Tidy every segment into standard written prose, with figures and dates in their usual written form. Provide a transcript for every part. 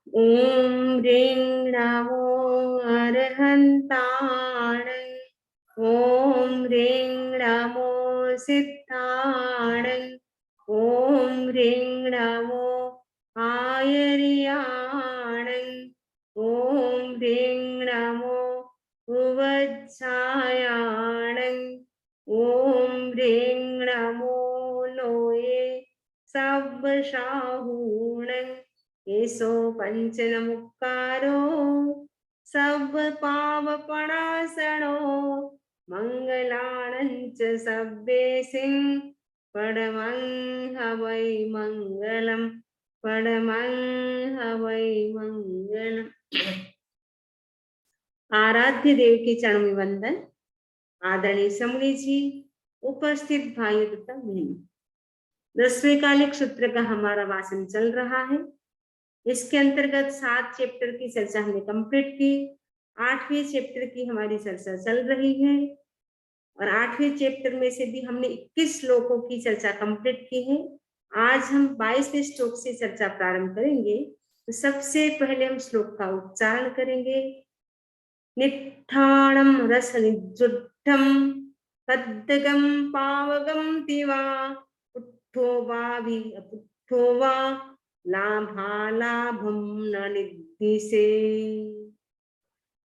ॐ ह्रीं नमो अरहन्ताणं। ॐ ह्रीं नमो सिद्धाणं। ॐ ह्रीं नमो आयर्याणं। ॐ ह्रीं नमो उवज्झायाणं। ॐ ह्रीं नमो लोये सब्बशाहूणं। एसो पंचनमुक्कारो सब पावपणासनो मंगलानं च सब्बेसिं परमं हवै मंगलम परमं हवै मंगलम। आराध्य देव के चरण में वंदन। आदरणीय समणी जी, उपस्थित भाइयों तथा बहनों, 10वें कालिक सूत्र का हमारा वाचन चल रहा है। इसके अंतर्गत 7 चैप्टर की चर्चा हमने कंप्लीट की। 8वें चैप्टर की हमारी चर्चा चल रही है और 8वें चैप्टर में से भी हमने 21 श्लोकों की चर्चा कंप्लीट की है। आज हम 22वें श्लोक से चर्चा प्रारंभ करेंगे। तो सबसे पहले हम श्लोक का उच्चारण करेंगे। निट्ठाणं रसनिजुद्धं पद्दगं पावगं दिवा पुट्ठो वा अपुट्ठो वा लाभालाभं न निद्दिशे।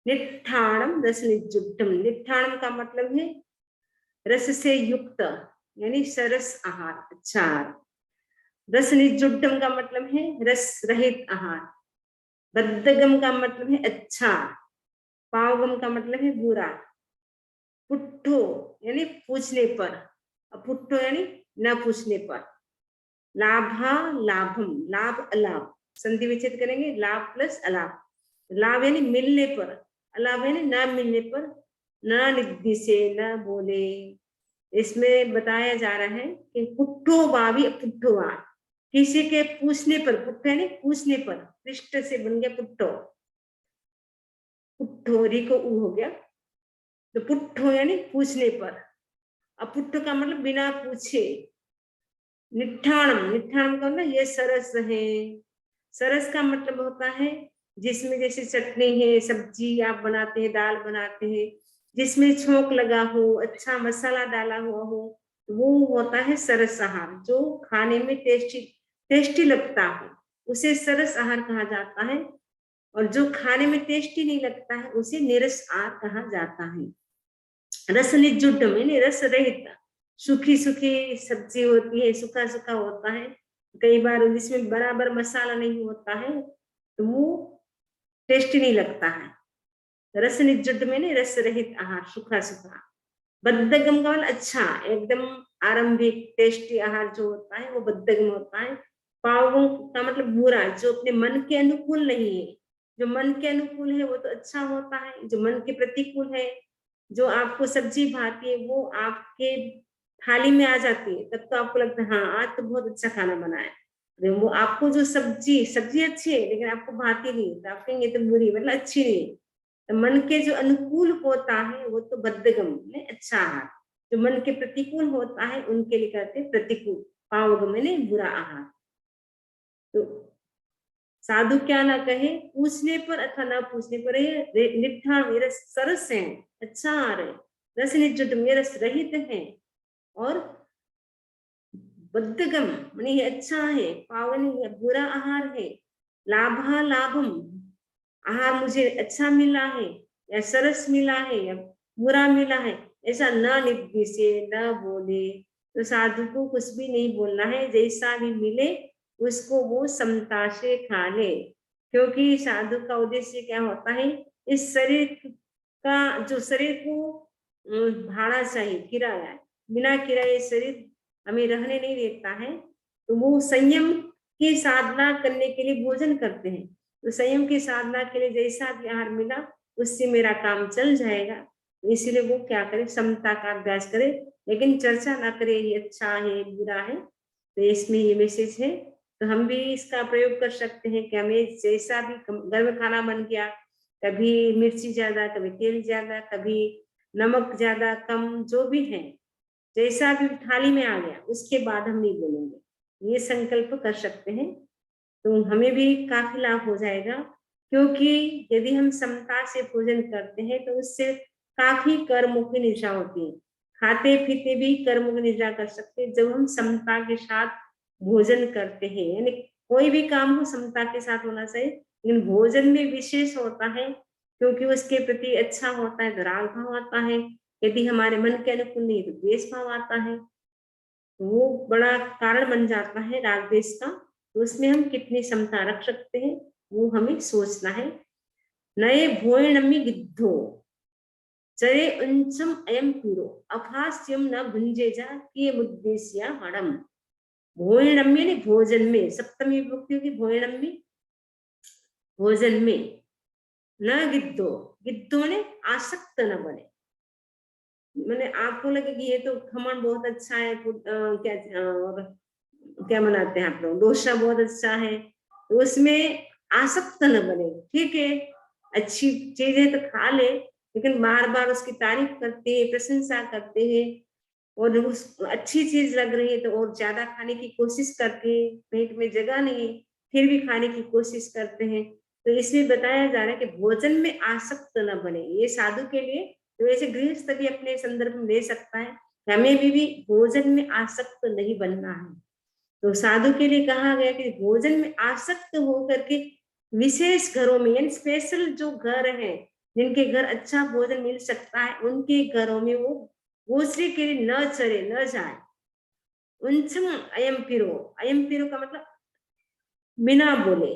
निट्ठाणं रसनिजुद्धं। निट्ठाणं का मतलब है रस से युक्त, यानी सरस आहार, अच्छा आहार। रसनिजुद्धं का मतलब है रस रहित आहार। बद्धगम का मतलब है अच्छा। पावगम का मतलब है बुरा। पुट्ठो यानी पूछने पर, अपुट्ठो यानी न पूछने पर। लाभा लाभम, लाभ अलाभ, संधि विच्छेद करेंगे, लाभ प्लस अलाभ। लाभ यानी मिलने पर, अलाभ यानी न मिलने पर। न निधि से न बोले। इसमें बताया जा रहा है कि पुट्ठो भावी अपुट्ठो वा, किसी के पूछने पर, पुट्ठो यानी पूछने पर, पृष्ठ से बन गया पुट्ठो, पुट्ठोरी को ऊ हो गया। तो पुट्ठो यानी पूछने पर, अपुट्ठो का मतलब बिना पूछे। निट्ठाणम, निट्ठाणम का मतलब ये सरस है। सरस का मतलब होता है जिसमें जैसे चटनी है, सब्जी आप बनाते हैं, दाल बनाते हैं, जिसमें छोंक लगा हो, अच्छा मसाला डाला हुआ हो, वो होता है सरस आहार। जो खाने में टेस्टी टेस्टी लगता है उसे सरस आहार कहा जाता है, और जो खाने में टेस्टी नहीं लगता है उसे निरस आहार कहा जाता है। रस निजुड में रस रहित, सूखी सूखी सब्जी होती है, सूखा सूखा होता है, कई बार जिसमें बराबर मसाला नहीं होता है तो वो टेस्टी नहीं लगता है। रस निजुड में रस रहित आहार, सूखा सूखा। बद्धगम का मतलब अच्छा, एकदम आरंभिक टेस्टी आहार जो होता है वो बद्धगम होता है। पावगम का मतलब बुरा, जो अपने मन के अनुकूल नहीं है। जो मन के अनुकूल है वो तो अच्छा होता है, जो मन के प्रतिकूल है, जो आपको सब्जी भाती है वो आपके थाली में आ जाती है, तब तो आपको लगता है हाँ आज तो बहुत अच्छा खाना बना है। वो आपको जो सब्जी सब्जी अच्छी है लेकिन आपको भाती नहीं, तो आप कहेंगे तो बुरी, मतलब अच्छी नहीं। तो मन के जो अनुकूल होता है वो तो बद्धगम में अच्छा आहार, जो मन के प्रतिकूल होता है उनके लिए कहते हैं प्रतिकूल। पावगम ने बुरा आहार। तो साधु क्या ना कहे, पूछने पर अथवा ना पूछने पर, ये निठा मेरा सरस है, अच्छा आहार है। रस निजुट में रस रहित है, और बद्धगम मानी ये अच्छा है, पावन है, बुरा आहार है। लाभा लाभम, आहार मुझे अच्छा मिला है या सरस मिला है या बुरा मिला है, ऐसा न निधि से न बोले। तो साधु को कुछ भी नहीं बोलना है, जैसा भी मिले उसको वो समता से खा ले। क्योंकि साधु का उद्देश्य क्या होता है, इस शरीर का, जो शरीर को भाड़ा चाहिए, किराया, बिना किराए शरीर हमें रहने नहीं देता है, तो वो संयम की साधना करने के लिए भोजन करते हैं। तो संयम की साधना के लिए जैसा भी आहार मिला उससे मेरा काम चल जाएगा, तो इसीलिए वो क्या करे, समता का अभ्यास करे, लेकिन चर्चा ना करे ये अच्छा है बुरा है। तो इसमें ये मैसेज है। तो हम भी इसका प्रयोग कर सकते हैं कि हमें जैसा भी, घर में खाना बन गया, कभी मिर्ची ज्यादा, कभी तेल ज्यादा, कभी नमक ज्यादा कम, जो भी है, जैसा भी थाली में आ गया उसके बाद हम नहीं बोलेंगे, ये संकल्प कर सकते हैं। तो हमें भी काफी लाभ हो जाएगा, क्योंकि यदि हम समता से भोजन करते हैं तो उससे काफी कर्मों की निष्ठा होती है। खाते पीते भी कर्मों की निष्ठा कर सकते हैं जब हम समता के साथ भोजन करते हैं। यानी कोई भी काम हो समता के साथ होना चाहिए, लेकिन भोजन में विशेष होता है क्योंकि उसके प्रति अच्छा होता है तो राग भाव आता है, यदि हमारे मन के अनुकूल नहीं तो द्वेष भाव आता है, तो वो बड़ा कारण बन जाता है राग द्वेष का। तो उसमें हम कितनी क्षमता रख सकते हैं वो हमें सोचना है। नए भोजनमी गिद्धो चरे अंचम अयम पीरो अभास्यम न भुंजे जा किए मुद्देश्य हड़म। भोजनम यानी भोजन में, सप्तमी विभक्ति होगी भोजनम में, भोजन में। न गिद्धो, गिद्धो ने आसक्त न बने। मैंने आपको लगे कि ये तो खमन बहुत अच्छा है, और क्या बनाते हैं आप लोग, डोसा बहुत अच्छा है, तो उसमें आसक्त न बने। ठीक है, अच्छी चीज है तो खा ले, लेकिन बार बार उसकी तारीफ करते हैं, प्रशंसा करते हैं, और उस अच्छी चीज लग रही है तो और ज्यादा खाने की कोशिश करते हैं, पेट में जगह नहीं फिर भी खाने की कोशिश करते हैं। तो इसमें बताया जा रहा है कि भोजन में आसक्त न बने, ये साधु के लिए। तो ऐसे गृहस्थ भी अपने संदर्भ में ले सकता है, हमें भी भोजन में आसक्त नहीं बनना है। तो साधु के लिए कहा गया कि भोजन में आसक्त होकर के विशेष घरों में, यानी स्पेशल जो घर हैं जिनके घर अच्छा भोजन मिल सकता है, उनके घरों में वो दूसरे के लिए न चरे न जाए। उनसम अयम पिरो, अयम पिरो का मतलब बिना बोले,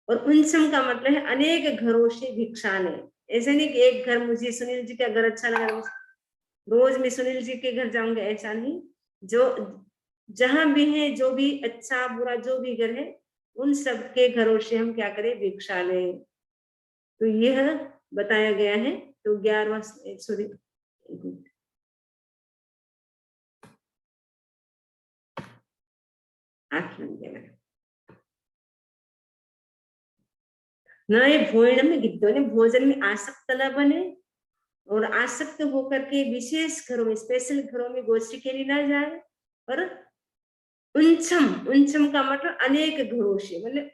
और उनसम का मतलब है अनेक घरों से भिक्षा ले। ऐसे नहीं कि एक घर, मुझे सुनील जी का घर अच्छा लगा रोज मैं सुनील जी के घर जाऊंगा, ऐसा नहीं। जो जहां भी है, जो भी अच्छा बुरा जो भी घर है, उन सबके घरों से हम क्या करें, भिक्षा लें। तो यह बताया गया है। तो 11वां, सॉरी 8 नंबर में नए भोजन में गिद्धों ने भोजन में आसक्त न बने, और आसक्त होकर के विशेष घरों में, स्पेशल घरों में गोष्ठी के लिए न जाए। और उनछम, उनछम का मतलब अनेक घरों से, मतलब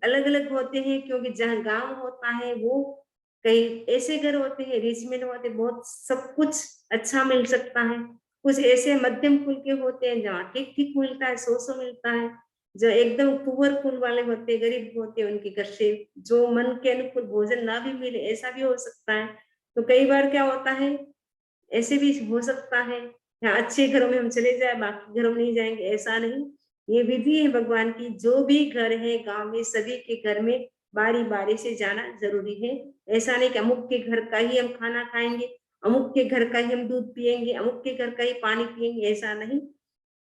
अलग अलग होते हैं, क्योंकि जहाँ गांव होता है वो कई ऐसे घर होते हैं, रिच में होते हैं, बहुत सब कुछ अच्छा मिल सकता है। कुछ ऐसे मध्यम कुल के होते हैं जहाँ ठीक ठीक मिलता है, सौ सौ मिलता है। जो एकदम पुअर कुल वाले होते हैं, गरीब होते हैं, उनके घर से जो मन के अनुकूल भोजन ना भी मिले, ऐसा भी हो सकता है। तो कई बार क्या होता है, ऐसे भी हो सकता है, यहाँ अच्छे घरों में हम चले जाए, बाकी घरों में नहीं जाएंगे, ऐसा नहीं। ये विधि है भगवान की, जो भी घर है गांव में सभी के घर में बारी बारी से जाना जरूरी है। ऐसा नहीं कि अमुक के घर का ही हम खाना खाएंगे, अमुक के घर का ही हम दूध पिएंगे, अमुक के घर का ही पानी पिएंगे, ऐसा नहीं।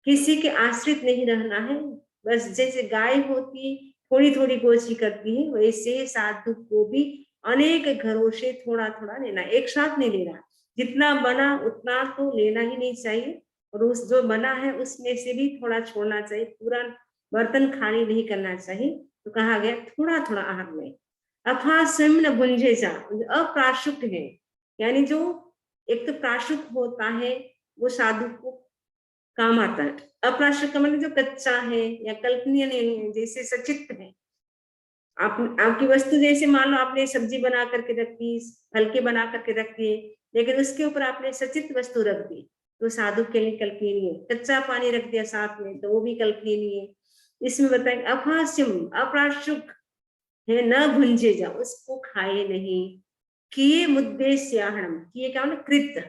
किसी के आश्रित नहीं रहना है। बस जैसे गाय होती थोड़ी थोड़ी कोशिश करती है, वैसे साधु को भी अनेक घरों से थोड़ा थोड़ा लेना, एक साथ नहीं लेना। जितना बना उतना तो लेना ही नहीं चाहिए, और उस जो बना है उसमें से भी थोड़ा छोड़ना चाहिए, पूरा बर्तन खाली नहीं करना चाहिए। तो कहा गया थोड़ा थोड़ा आहार में। अथा स्वयं भुंजे जा, अप्राशुक है, यानी जो एक तो प्राशुक होता है वो साधु को काम आता है। अप्राशुक का मतलब जो कच्चा है या कल्पनीय नहीं है, जैसे सचित्र है। आप आपकी वस्तु, जैसे मान लो आपने सब्जी बना करके रख दी, हल्के बना करके रख दिए, लेकिन उसके ऊपर आपने सचित वस्तु रख दी, तो साधु के लिए कल्पनीय है। कच्चा पानी रख दिया साथ में तो वो भी कल्पनीय है। इसमें बताएंगे अभास्यम, अप्राशुक है, न भुंजे जा, उसको खाए नहीं। किए मुद्दे स्याहणम, किए क्या मतलब कृत,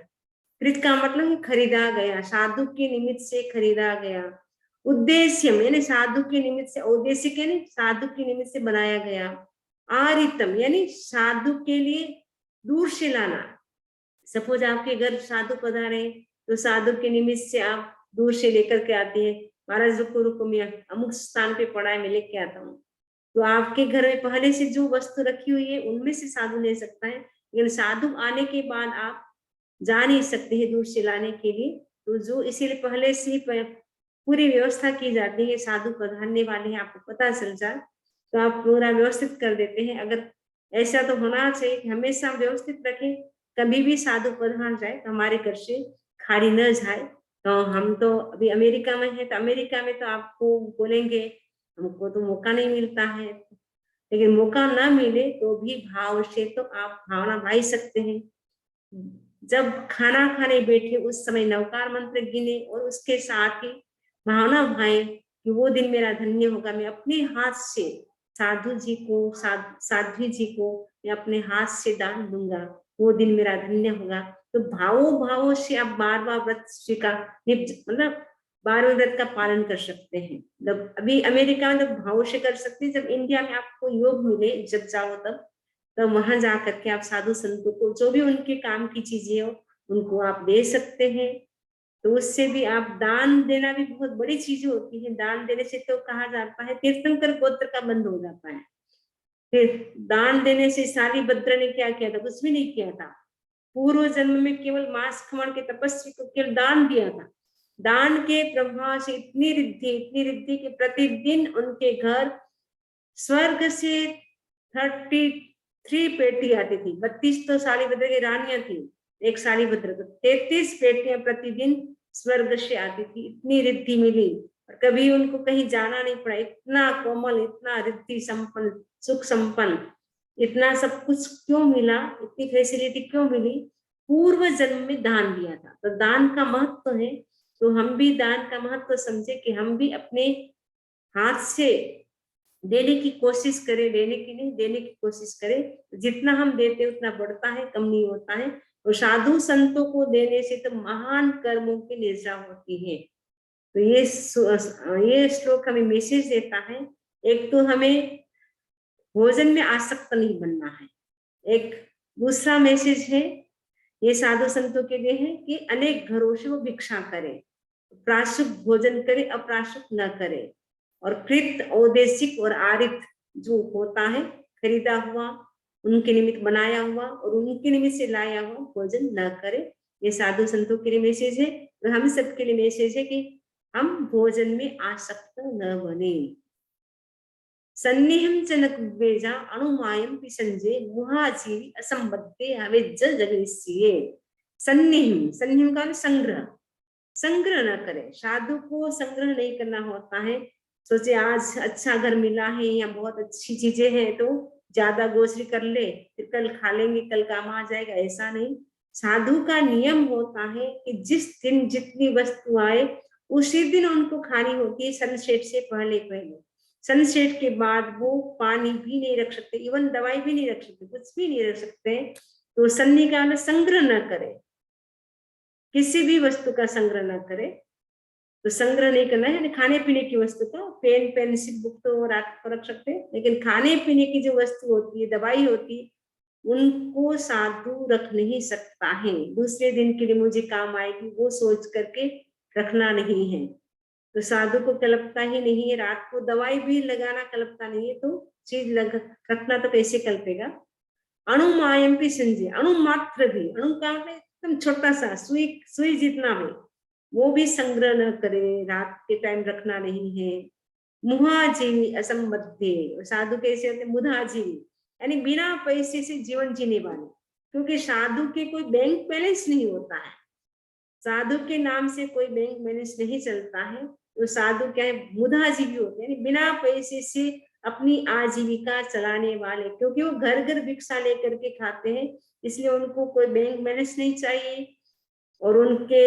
कृत का मतलब है खरीदा गया, साधु के निमित्त से खरीदा गया। उद्देश्य यानी साधु के निमित्त से, उद्देश्य के यानी साधु के निमित्त से बनाया गया। आरितम यानी साधु के लिए दूर से लाना। सपोज आपके घर साधु पधारे, तो साधु के निमित्त से आप दूर से लेकर के आते हैं, महाराज रुको रुको मैं अमुक स्थान पे पड़ा है, मैं लेके आता हूँ। तो आपके घर में पहले से जो वस्तु रखी हुई है उनमें से साधु ले सकता है, लेकिन साधु आने के बाद आप जा नहीं सकते हैं दूर से लाने के लिए। तो जो इसीलिए पहले से ही पूरी व्यवस्था की जाती है, साधु पधारने वाले हैं आपको पता चल जाए तो आप पूरा व्यवस्थित कर देते हैं। अगर ऐसा तो होना चाहिए कि हमेशा व्यवस्थित रखें, कभी भी साधु पधार जाए तो हमारे घर से खाली न जाए। तो हम तो अभी अमेरिका में है, तो अमेरिका में तो आपको बोलेंगे हमको तो मौका नहीं मिलता है, लेकिन मौका ना मिले तो भी भाव से तो आप भावना भाई सकते हैं। जब खाना खाने बैठे उस समय नवकार मंत्र गिने और उसके साथ ही भावना भाई कि वो दिन मेरा धन्य होगा, मैं अपने हाथ से साधु जी को साध्वी जी को मैं अपने हाथ से दान दूंगा, वो दिन मेरा धन्य होगा। तो भावों भावों से आप बार बार व्रत स्वीकार मतलब 12वें व्रत का पालन कर सकते हैं। मतलब अभी अमेरिका में तो भावों से कर सकते हैं, जब इंडिया में आपको योग मिले जब जाओ तब वहां जा करके आप साधु संतों को जो भी उनके काम की चीजें हो उनको आप दे सकते हैं। तो उससे भी आप दान देना भी बहुत बड़ी चीज होती है। दान देने से तो कहा जाता है तीर्थंकर गोत्र का बंद हो जाता है। फिर दान देने से शालिभद्र ने क्या किया था? कुछ भी नहीं किया था। पूर्व जन्म में केवल मांस खमण के तपस्वी को केवल दान दिया था। दान के प्रभाव से इतनी रिद्धि कि प्रतिदिन उनके घर स्वर्ग से 33 पेटी आती थी। 32 तो शालिभद्र की रानियां थी, एक शालिभद्र को 33 पेटियां प्रतिदिन स्वर्ग से आती थी। इतनी रिद्धि मिली और कभी उनको कहीं जाना नहीं पड़ा। इतना कोमल, इतना रिद्धि संपन्न, सुख संपन्न, इतना सब कुछ क्यों मिला? इतनी फैसिलिटी क्यों मिली? पूर्व जन्म में दान दिया था। तो दान का महत्व है, तो हम भी दान का महत्व समझे कि हम भी अपने हाथ से देने की कोशिश करें, लेने की नहीं, देने की कोशिश करें। जितना हम देते उतना बढ़ता है, कम नहीं होता है। और साधु संतों को देने से तो महान कर्मों की निर्जा होती है। तो ये श्लोक हमें मैसेज देता है, एक तो हमें भोजन में आसक्त नहीं बनना है। एक दूसरा मैसेज है, ये साधु संतों के लिए है कि अनेक घरों से वो भिक्षा करे, प्राशुक भोजन करे, अप्राशुक न करे। और कृत, औदेशिक और आरित जो होता है, खरीदा हुआ, उनके निमित्त बनाया हुआ और उनके निमित्त से लाया हुआ भोजन न करे। ये साधु संतों के लिए मैसेज है। और हम सबके लिए मैसेज है कि हम भोजन में आसक्त न बने। सन्निहिं च न कुब्बेजा अणुमायं पिसंजे मुहाजीवी असंबद्धे हवेज्ज जगनिस्सिये। सन्निहिं, सन्निहिं का संग्रह, संग्रह न करे। साधु को संग्रह नहीं करना होता है। सोचे आज अच्छा घर मिला है या बहुत अच्छी चीजें हैं तो ज्यादा ग्रोसरी कर ले, फिर कल खा लेंगे, कल काम आ जाएगा, ऐसा नहीं। साधु का नियम होता है कि जिस दिन जितनी वस्तु आए उसी दिन उनको खानी होती है, सनसेट से पहले पहले। सनसेट के बाद वो पानी भी नहीं रख सकते, इवन दवाई भी नहीं रख सकते, कुछ भी नहीं रख सकते। तो सन्नी का संग्रह न करे, किसी भी वस्तु का संग्रह न करे। तो संग्रह नहीं करना है। खाने पीने की वस्तु का पेन, पेंसिल, बुक तो रात को रख सकते हैं, लेकिन खाने पीने की जो वस्तु होती है, दवाई होती है, उनको साधु रख नहीं सकता है। दूसरे दिन के लिए मुझे काम आएगी वो सोच करके रखना नहीं है। तो साधु को कल्पता ही नहीं है, रात को दवाई भी लगाना कल्पता नहीं है, तो चीज रखना तो कैसे कल्पेगा? अणुमायम भी संजय, अणु मात्र भी, अणु का एकदम छोटा सा सुई, सुई जितना भी, वो भी संग्रह न करे, रात के टाइम रखना नहीं है। मुहाजीवी असंबद्धे, साधु कैसे होते? मुधाजीवी, यानी बिना पैसे से जीवन जीने वाले। क्योंकि साधु के कोई बैंक बैलेंस नहीं होता है, साधु के नाम से कोई बैंक बैलेंस नहीं चलता है। तो साधु क्या है? मुधाजीवी होते हैं, बिना पैसे से अपनी आजीविका चलाने वाले। क्योंकि वो घर घर भिक्षा लेकर के खाते हैं, इसलिए उनको कोई बैंक बैलेंस नहीं चाहिए और उनके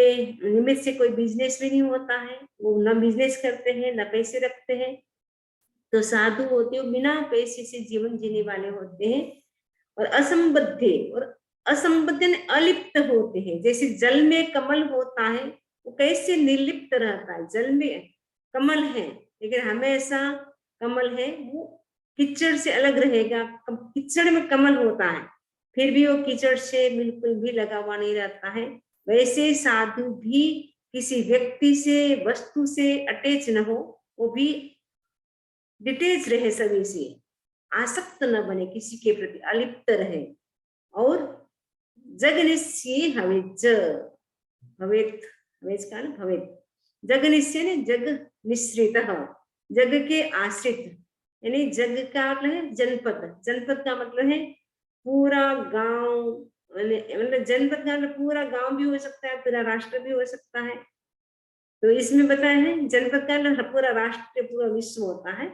निमित्त से कोई बिजनेस भी नहीं होता है। वो न बिजनेस करते हैं न पैसे रखते हैं। तो साधु होते हैं बिना पैसे से जीवन जीने वाले होते हैं। और असंबद्धे, और असंबद्ध अलिप्त होते हैं। जैसे जल में कमल होता है, वो कैसे निर्लिप्त रहता है? जल में कमल है लेकिन हमेशा कमल है वो कीचड़ से अलग रहेगा। कीचड़ में कमल होता है फिर भी वो कीचड़ से बिल्कुल भी लगा हुआ नहीं रहता है। वैसे साधु भी किसी व्यक्ति से, वस्तु से अटैच न हो, वो भी डिटेच रहे, सभी से आसक्त न बने, किसी के प्रति अलिप्त रहे। और जगनिष्य हवेज, भवेत, हवेज का ना भवेत, जगनिष्य ने जग निश्रित, जग के आश्रित, यानी जग का मतलब है जनपद। जनपद का मतलब है पूरा गांव, मतलब जनपद का मतलब पूरा गांव भी हो सकता है, पूरा राष्ट्र भी हो सकता है। तो इसमें बताया है जनपद का पूरा राष्ट्र पूरा विश्व होता है।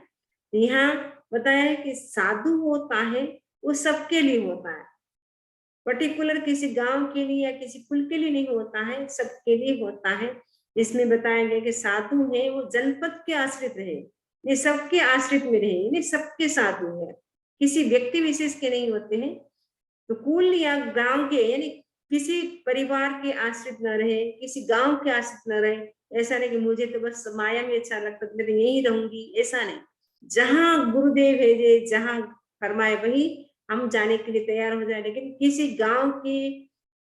यहाँ बताया है कि साधु होता है वो सबके लिए होता है, पर्टिकुलर किसी गांव के लिए या किसी कुल के लिए नहीं होता है, सबके लिए होता है। इसमें बताया गया कि साधु है वो जनपद के आश्रित रहे, ये सबके आश्रित में रहे, यानी सबके साधु है, किसी व्यक्ति विशेष के नहीं होते हैं। तो कुल या गांव के यानी किसी परिवार के आश्रित न रहे, किसी गांव के आश्रित न रहे। ऐसा नहीं कि मुझे तो बस माया में अच्छा लगता है मैं तो यहीं रहूंगी, ऐसा नहीं। जहां गुरुदेव भेजे, जहां फरमाए वही हम जाने के लिए तैयार हो जाए, लेकिन किसी गांव के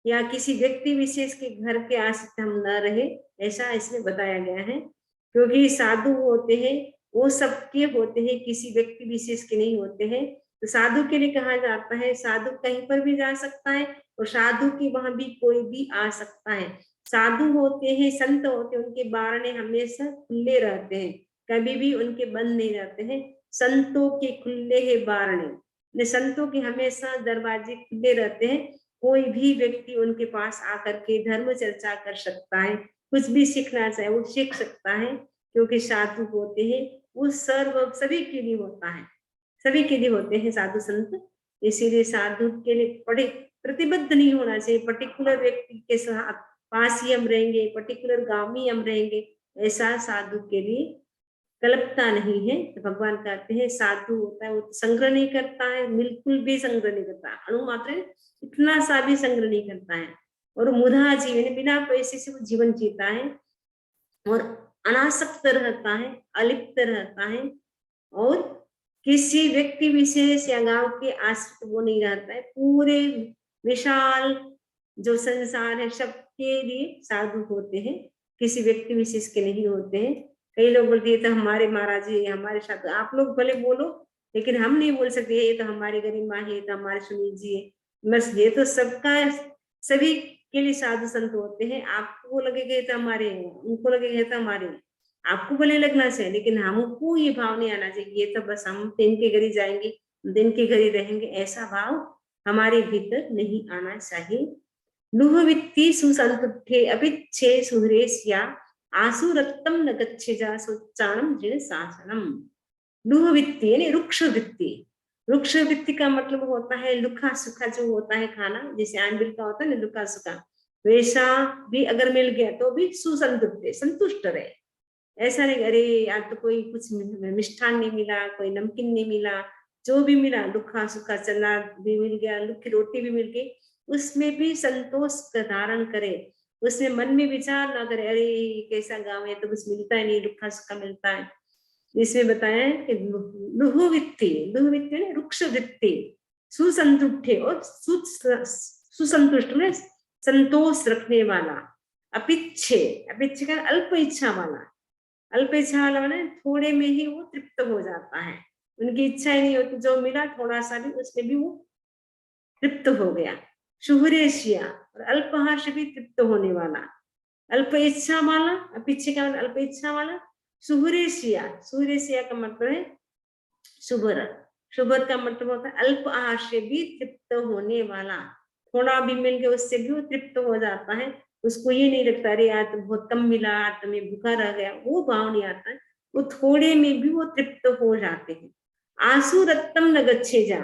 या किसी व्यक्ति विशेष के घर के आश्रित हम न रहे, ऐसा इसमें बताया गया है। क्योंकि साधु होते हैं वो सबके होते हैं, किसी व्यक्ति विशेष के नहीं होते हैं। तो साधु के लिए कहा जाता है साधु कहीं पर भी जा सकता है और साधु के वहां भी कोई भी आ सकता है। साधु होते हैं, संत होते हैं, उनके बारणे हमेशा खुले रहते हैं, कभी भी उनके बंद नहीं रहते हैं। संतों के खुले हैं बारणे, संतों के हमेशा दरवाजे खुले रहते हैं, कोई भी व्यक्ति उनके पास आकर के धर्म चर्चा कर सकता है, कुछ भी सीखना चाहे वो सीख सकता है। क्योंकि साधु होते हैं वो सर्व सभी के लिए होता है, सभी के लिए होते हैं साधु संत। इसीलिए साधु के लिए बड़े प्रतिबद्ध नहीं होना चाहिए, पर्टिकुलर व्यक्ति के साथ पास ही हम रहेंगे, पर्टिकुलर गांव में हम रहेंगे, ऐसा साधु के लिए कल्पना नहीं है। तो भगवान कहते हैं साधु होता है वो तो संग्रह नहीं करता है, बिल्कुल भी संग्रह नहीं करता, अणु मात्र इतना सा भी संग्रह नहीं करता है, और मुधा जीवन बिना पैसे से वो जीवन जीता है और अनासक्त रहता है, अलिप्त रहता है, और किसी व्यक्ति विशेष या गांव के आश्रित वो नहीं रहता है। पूरे विशाल जो संसार है सबके लिए साधु होते हैं, किसी व्यक्ति विशेष के नहीं होते हैं। कई लोग बोलते हैं तो हमारे महाराज जी हमारे साथ, आप लोग भले बोलो लेकिन हम नहीं बोल सकते ये तो हमारी गरिमा है, ये तो हमारे सुनील जी है। बस ये तो सबका सभी के लिए साधु संत होते हैं। आपको लगेगा ये तो हमारे हैं, उनको लगेगा ये तो हमारे हैं, आपको भले लगना चाहिए, लेकिन हमको ये भाव नहीं आना चाहिए ये तो बस हम दिन के घर ही जाएंगे, दिन के घर ही रहेंगे, ऐसा भाव हमारे भीतर नहीं आना चाहिए। लुहवित्ती सुसंतुष्टे अपिच्छे सुहरेस्या आसु रक्तम न गच्छेजा सोच्चाणम दृढ़ शासनम। लुहवित्ती यानी रुक्ष वृत्ति, रुक्ष वृत्ति का मतलब होता है लुखा सुखा जो होता है खाना, जैसे आंबिल का होता है ना लुखा सुखा, वैसा भी अगर मिल गया तो भी सुसंतुष्ट संतुष्ट रहे। ऐसा नहीं अरे आज तो कोई कुछ मिष्ठान नहीं मिला, कोई नमकीन नहीं मिला, जो भी मिला लुखा सुखा चना भी मिल गया, लुखी रोटी भी मिल गई, उसमें भी संतोष का धारण करे, उसमें मन में विचार ना करे अरे कैसा गांव है तो कुछ मिलता ही नहीं, लुखा सुखा मिलता है। इसमें बताया है कि लुहुवित्ति, लुहुवित्ति रुक्ष वृत्ति, सुसंतुष्टे और सुसंतुष्ट में संतोष रखने वाला, अपिच्छे, अपिच्छे का अल्प इच्छा वाला, अल्प इच्छा वाला माने थोड़े में ही वो तृप्त हो जाता है, उनकी इच्छा ही नहीं होती, जो मिला थोड़ा सा भी उसमें भी वो तृप्त हो गया। शुभरेशिया और अल्पहार से भी तृप्त होने वाला, अल्प इच्छा वाला, पीछे का अल्प इच्छा वाला। सुहरेशिया, सुहरेशिया का मतलब है शुभर, शुभर का मतलब होता है अल्प आहार से भी तृप्त होने वाला, थोड़ा भी मिल गया उससे भी वो तृप्त हो जाता है, उसको ये नहीं लगता अरे आज तो बहुत कम मिला, आज तो मैं भूखा रह गया, वो भाव नहीं आता है, वो थोड़े में भी वो तृप्त हो जाते हैं। आसु रक्तम न गच्छेजा,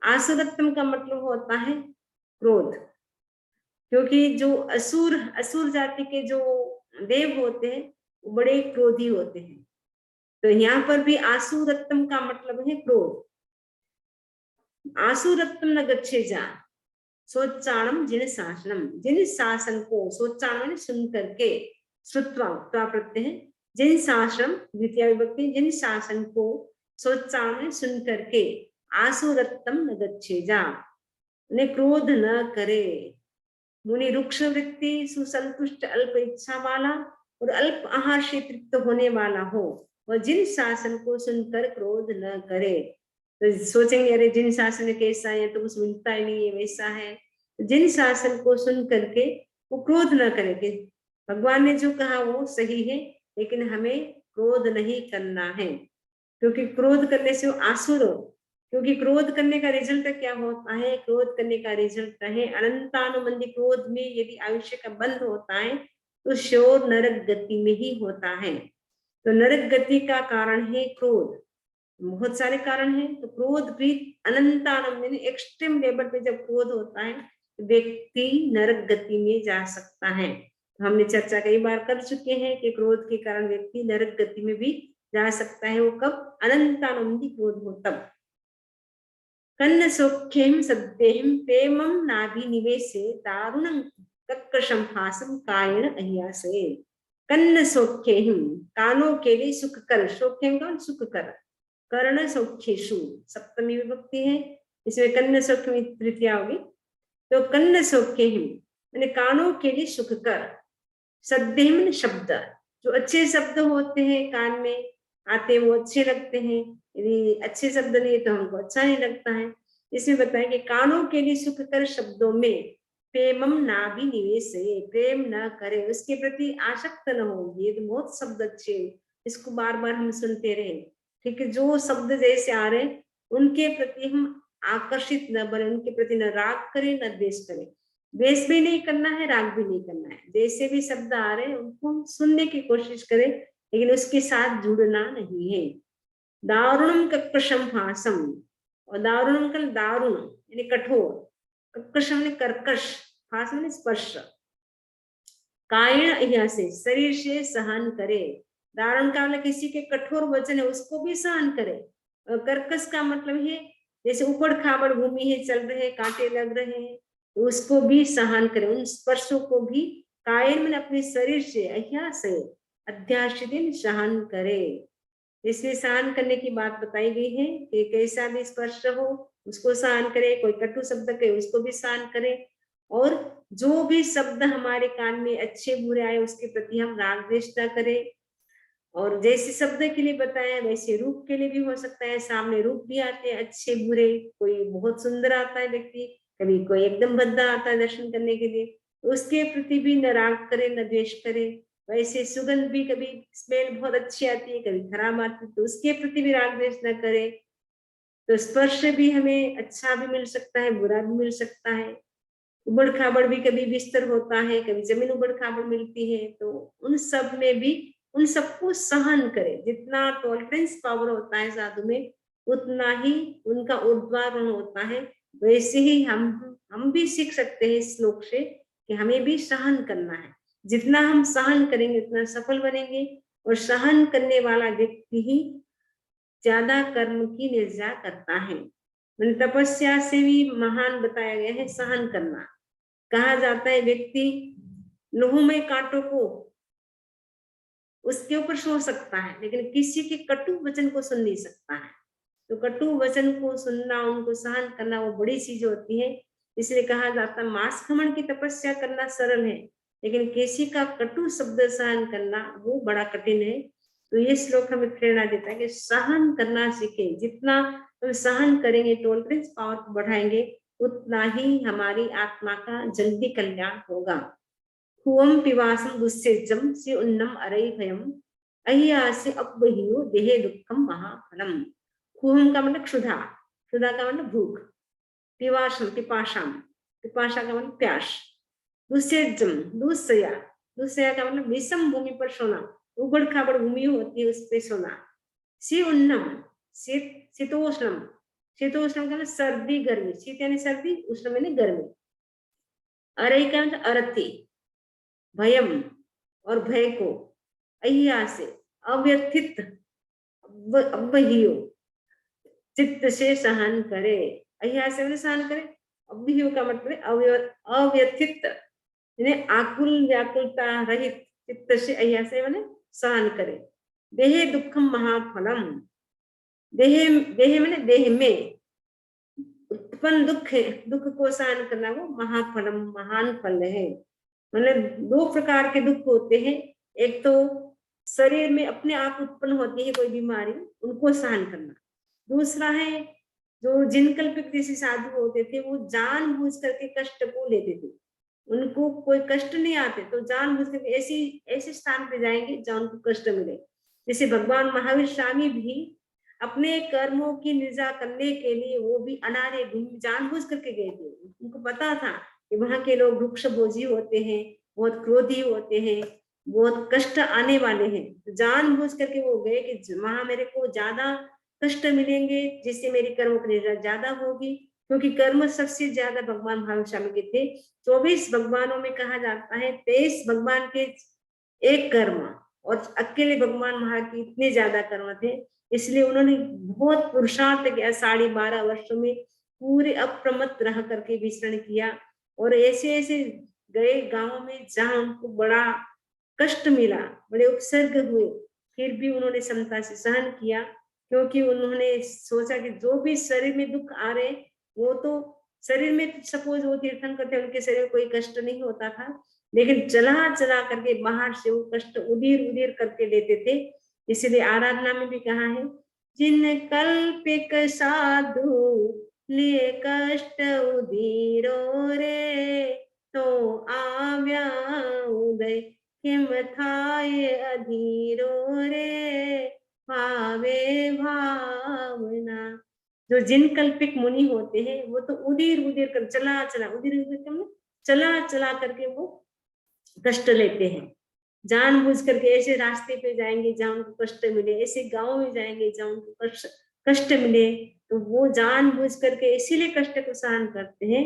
आसु रक्तम का मतलब होता है क्रोध, क्योंकि जो असुर असुर जाति के जो देव होते हैं वो बड़े क्रोधी होते हैं, तो यहाँ पर भी आसु रक्तम का मतलब है क्रोध। आसु रक्तम न गच्छेजा सोच्चाणम जिन शासनम, जिन शासन को, सोच्चाण सुन करके, श्रुत्वा प्रत्यय है, जिन शासन द्वितीय विभक्ति, जिन शासन को सोच्चाण सुन करके आसु रक्तम न गच्छेजा, उन्हें क्रोध न करे। मुनि रुक्ष वृत्ति, सुसंतुष्ट अल्प इच्छा वाला और अल्प आहार से तृप्त होने वाला हो, वह जिन शासन को सुनकर क्रोध न करे। तो सोचेंगे अरे जिन शासन कैसा है तो कुछ मिलता ही नहीं है, वैसा है, तो जिन शासन को सुन करके वो क्रोध न करे कि भगवान ने जो कहा वो सही है, लेकिन हमें क्रोध नहीं करना है, क्योंकि क्रोध करने से वो आसुर हो, क्योंकि क्रोध करने का रिजल्ट क्या होता है, क्रोध करने का रिजल्ट है अनंतानुबंधी, क्रोध में यदि आयुष्य का बंध होता है तो शोर नरक गति में ही होता है। तो नरक गति का कारण है क्रोध। बहुत सारे कारण हैं, तो क्रोध भी अनंतानम यानी एक्सट्रीम लेवल पे जब क्रोध होता है व्यक्ति नरक गति में जा सकता है। तो हमने चर्चा कई बार कर चुके हैं कि क्रोध के कारण व्यक्ति नरक गति में भी जा सकता है। वो कब? अनंतानंदी क्रोध हो तब। कन्न सौख्यम सद्देहम प्रेमम नाभिनिवेशे दारुणं कक्कशम हासम कायेन अहियासे। कन्न सौख्यम कानों के लिए सुखकर, सौख्यम का सुखकर, कर्ण सौख्येषु सप्तमी विभक्ति है, इसमें कन्न सौख्य में तृतीया होगी। तो कन्न सौख्यम मैंने कानों के लिए सुखकर, सद्देह शब्द, जो अच्छे शब्द होते हैं कान में आते हैं वो अच्छे लगते हैं, यदि अच्छे शब्द नहीं तो हमको अच्छा नहीं लगता है। इसमें बताया कि कानों के लिए सुखकर शब्दों में प्रेमम नाभि निवेश, प्रेम न करे, उसके प्रति आसक्त न हो। ये तो बहुत शब्द अच्छे, इसको बार बार हम सुनते रहे। ठीक है, जो शब्द जैसे आ रहे उनके प्रति हम आकर्षित न बने, उनके प्रति न राग करें न द्वेष करें। द्वेष भी नहीं करना है, राग भी नहीं करना है। जैसे भी शब्द आ रहे हैं उनको सुनने की कोशिश करें, लेकिन उसके साथ जुड़ना नहीं है। दारुणम कक्कशम हासम, और दारुणम का दारुण यानी कठोर, कक्कशम ने कर्कश, हास ने स्पर्श, कायण यहाँ से शरीर से सहन करे। दारुण का मतलब किसी के कठोर वचन है उसको भी सहन करे। और कर्कश का मतलब है जैसे उबड़ खाबड़ भूमि है, चल रहे कांटे लग रहे हैं, तो उसको भी सहन करे, उन स्पर्शों को भी कायन में अपने शरीर से अह्यास अध्यास दिन सहन करे। इसलिए सहन करने की बात बताई गई है कि कैसा भी स्पर्श हो उसको सहन करे, कोई कटु शब्द कहे उसको भी सहन करे, और जो भी शब्द हमारे कान में अच्छे बुरे आए उसके प्रति हम राग द्वेष न करें। और जैसे शब्द के लिए बताया वैसे रूप के लिए भी हो सकता है, सामने रूप भी आते हैं अच्छे बुरे, कोई बहुत सुंदर आता है व्यक्ति, कभी कोई एकदम भद्दा आता है दर्शन करने के लिए, तो उसके प्रति भी न राग करे न द्वेष करे। वैसे सुगंध भी कभी स्मेल बहुत अच्छी आती है, कभी खराब आती है, तो उसके प्रति भी राग द्वेष न करे। तो स्पर्श भी हमें अच्छा भी मिल सकता है, बुरा भी मिल सकता है। उबड़ खाबड़ भी कभी बिस्तर होता है, कभी जमीन उबड़ खाबड़ मिलती है, तो उन सब में भी उन सबको सहन करे। जितना टॉलरेंस पावर होता है साधु में उतना ही उनका ऊर्ध्वारोहण होता है। वैसे ही हम भी सीख सकते हैं इस श्लोक से कि हमें भी सहन करना है। जितना हम सहन करेंगे उतना सफल बनेंगे, और सहन करने वाला व्यक्ति ही ज्यादा कर्म की निर्जा करता है। तपस्या से भी महान बताया गया है सहन करना। कहा जाता है व्यक्ति लौह में कांटों को उसके ऊपर सो सकता है, लेकिन किसी के कटु वचन को सुन नहीं सकता है। तो कटु वचन को सुनना, उनको सहन करना वो बड़ी चीज होती है। इसलिए कहा जाता है मांस खमन की तपस्या करना सरल है, लेकिन किसी का कटु शब्द सहन करना वो बड़ा कठिन है। तो ये श्लोक हमें प्रेरणा देता है कि सहन करना सीखे। जितना हम सहन करेंगे, टॉलरेंस पावर को बढ़ाएंगे, उतना ही हमारी आत्मा का जल्दी कल्याण होगा। हुवम पिवासम दुस्सेजम से उन्नम अरई भयम अहियासे अपवहियो देहे दुखम महाफलम। हुवम का मतलब क्षुधा, क्षुधा का मतलब भूख, पिवासम पिपाशाम, पिपाशा का मतलब प्यास, दुस्सेजम दुस्सया, दुस्सया का मतलब विषम भूमि पर सोना, उबड़ खाबड़ भूमि होती है उस पर सोना। सी उन्नम शीतोष्णम, शीतोष्णम का मतलब सर्दी गर्मी, शीत यानी सर्दी, उष्ण यानी गर्मी। अरई का मतलब अरती, भयम और भय को, अहिया से अव्यथित अवहियो चित्त से सहन करे। अहिया से सहन करे, अवहियो का मतलब अव्यथित यानी आकुल व्याकुलता रहित चित्त से अहिया से मैंने सहन करे। देहे दुखम महाफलम, देह देह मैंने देह में उत्पन्न दुख है, दुख को सहन करना वो महाफलम महान फल है। मतलब दो प्रकार के दुख होते हैं, एक तो शरीर में अपने आप उत्पन्न होती है कोई बीमारी, उनको सहन करना। दूसरा है जो जिनकल्पित जैसे साधु होते थे वो जानबूझ करके कष्ट को लेते थे, उनको कोई कष्ट नहीं आते तो जानबूझ करके ऐसे स्थान पे जाएंगे जहाँ उनको कष्ट मिले। जैसे भगवान महावीर स्वामी भी अपने कर्मों की निजा करने के लिए वो भी अनार्य भूमि जानबूझ करके गए थे। उनको पता था कि वहां के लोग वृक्ष भोजी होते हैं, बहुत क्रोधी होते हैं, बहुत कष्ट आने वाले हैं, तो जानबूझ करके वो गए कि वहां मेरे को ज्यादा कष्ट मिलेंगे, जिससे मेरी कर्म की निद्रा ज्यादा होगी, क्योंकि कर्म सबसे ज्यादा भगवान भानुशाली के थे। 24 भगवानों में कहा जाता है 23 भगवान के एक कर्म, और अकेले भगवान वहां के इतने ज्यादा कर्म थे, इसलिए उन्होंने बहुत पुरुषार्थ किया। 12.5 वर्षों में पूरे अप्रमत्त रह करके विचरण किया, और ऐसे ऐसे गए गांव में जहां उनको बड़ा कष्ट मिला, बड़े उपसर्ग हुए, फिर भी उन्होंने समता से सहन किया, क्योंकि उन्होंने सोचा कि जो भी शरीर में दुख आ रहे, वो तो शरीर में, सपोज वो तीर्थन करते उनके शरीर में कोई कष्ट नहीं होता था, लेकिन चला चला करके बाहर से वो कष्ट उधीर उधीर करके लेते थे। इसलिए आराधना में भी कहा है, जिन कल्पिक साधु लिए कष्ट उधीरो रे, तो आव्या उदय किम थाय अधीरो रे, भावे भावना। जो जिन कल्पिक मुनि होते हैं वो तो उधीर उधीर कर चला चला, उधीर उधीर कर चला चला करके वो कष्ट लेते हैं, जानबूझ करके ऐसे रास्ते पे जाएंगे जहां उनको कष्ट मिले, ऐसे गांव में जाएंगे जहां उनको कष्ट मिले, तो वो जानबूझ करके इसीलिए कष्ट को सहन करते हैं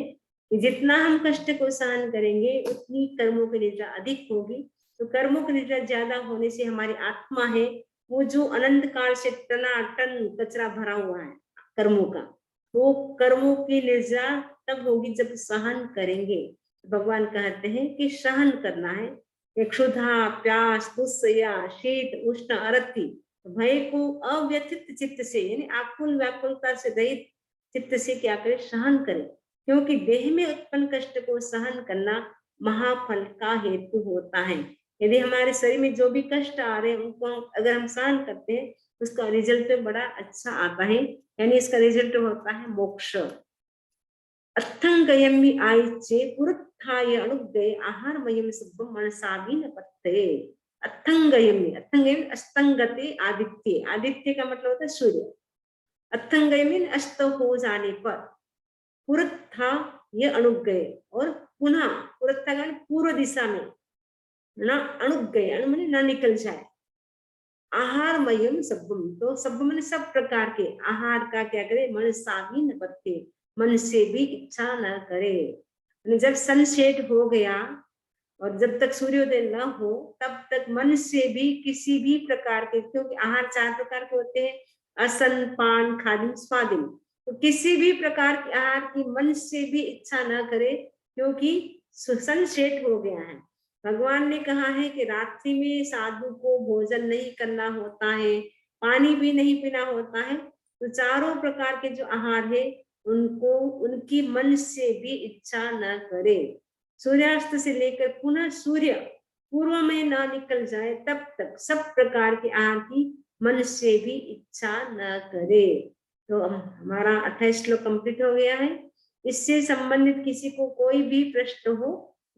कि जितना हम कष्ट को सहन करेंगे उतनी कर्मों की निद्रा अधिक होगी। तो कर्मों की निद्रा ज्यादा होने से हमारी आत्मा है वो जो अनंत काल से टनाटन कचरा भरा हुआ है कर्मों का, वो कर्मों की निद्रा तब होगी जब सहन करेंगे। भगवान कहते हैं कि सहन करना है, क्षुधा प्यास दुस्सया शीत उष्ण अरति, भय को अव्यथित चित्त से, यानी आकुल व्याकुलता से रहित चित्त से क्या करें, सहन करें, क्योंकि देह में उत्पन्न कष्ट को सहन करना महाफल का हेतु होता है। यदि हमारे शरीर में जो भी कष्ट आ रहे हैं उनको अगर हम सहन करते हैं, उसका रिजल्ट बड़ा अच्छा आता है, यानी इसका रिजल्ट होता है मोक्ष। अर्थंगयमि आइचे पुरुत्थाय अनुग्रहे आहारमयम सुब्बम मनसावीन पत्ते। अर्थंगयमि, अर्थंगयमि अस्तंगते आदित्य, आदित्य का मतलब होता है सूर्य। अर्थंगयमि अस्त हो जाने पर, पुरुत्था ये अनुग्रह, और पुनः पुरुत्था का पूर्व दिशा में ना अनुग्रह माने ना निकल जाए, आहारमयम सब्बम, तो सब्बम माने सब प्रकार के आहार का क्या करे, मन सावी न पत्ते, मन से भी इच्छा न करे। जब सनसेट हो गया और जब तक सूर्योदय न हो तब तक मन से भी किसी भी प्रकार के, क्योंकि आहार 4 प्रकार के होते हैं, असन पान खादिम स्वादिम, तो किसी भी प्रकार के आहार की मन से भी इच्छा न करे, क्योंकि सनसेट हो गया है। भगवान ने कहा है कि रात्रि में साधु को भोजन नहीं करना होता है, पानी भी नहीं पीना होता है, तो चारों प्रकार के जो आहार है उनको उनकी मन से भी इच्छा न करे। सूर्यास्त से लेकर पुनः सूर्य पूर्व में ना निकल जाए तब तक सब प्रकार के आहार की मन से भी इच्छा न करे। तो हमारा 28 श्लोक कंप्लीट हो गया है। इससे संबंधित किसी को कोई भी प्रश्न हो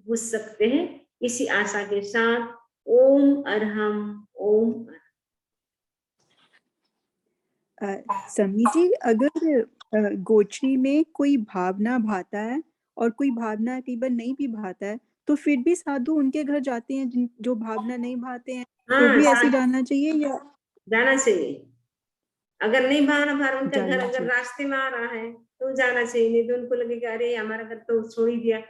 पूछ सकते हैं, इसी आशा के साथ ओम अरहम ओम। समी जी, अगर गोचरी में कोई भावना भाता है और कोई भावना कई बार नहीं भी भाता है, तो फिर भी साधु उनके घर जाते हैं जो भावना नहीं भाते हैं, तो भी ऐसे जाना चाहिए या जाना चाहिए? अगर नहीं भावना भार उनका घर अगर चाहिए? रास्ते में आ रहा है तो जाना चाहिए, नहीं तो उनको लगेगा अरे हमारा घर तो छोड़ ही दिया,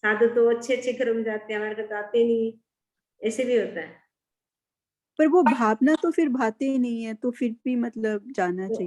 साधु तो अच्छे अच्छे घर में जाते हैं, हमारे घर तो आते नहीं, ऐसे भी होता है। पर वो भावना तो फिर भाते ही नहीं है, तो फिर भी मतलब जाना चाहिए।